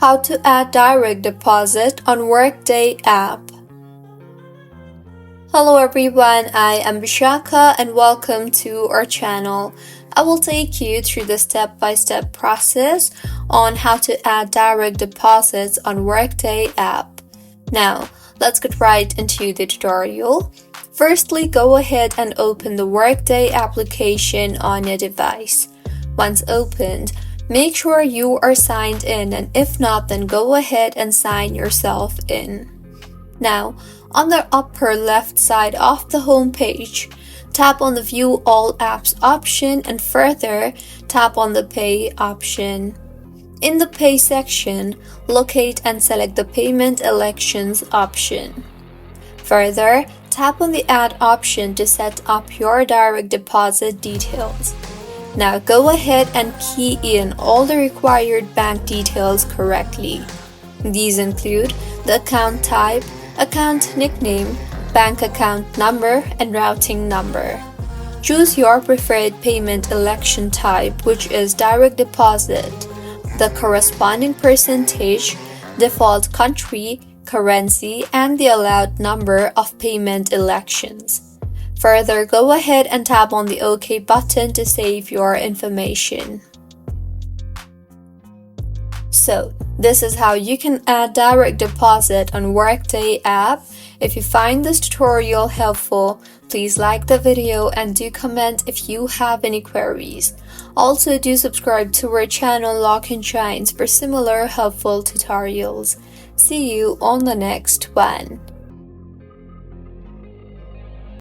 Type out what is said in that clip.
How to add direct deposit on Workday app. Hello everyone, I am Vishaka and welcome to our channel. I will take you through the step-by-step process on how to add direct deposits on Workday app. Now, let's get right into the tutorial. Firstly, go ahead and open the Workday application on your device. Once opened, make sure you are signed in, and if not, then go ahead and sign yourself in. Now, on the upper left side of the home page, tap on the View All Apps option and further tap on the Pay option. In the Pay section, locate and select the Payment Elections option. Further, tap on the Add option to set up your direct deposit details. Now go ahead and key in all the required bank details correctly. These include the account type, account nickname, bank account number, and routing number. Choose your preferred payment election type, which is direct deposit, the corresponding percentage, default country, currency, and the allowed number of payment elections. Further, go ahead and tap on the OK button to save your information. So, this is how you can add direct deposit on Workday app. If you find this tutorial helpful, please like the video and do comment if you have any queries. Also, do subscribe to our channel Lock and Shines for similar helpful tutorials. See you on the next one.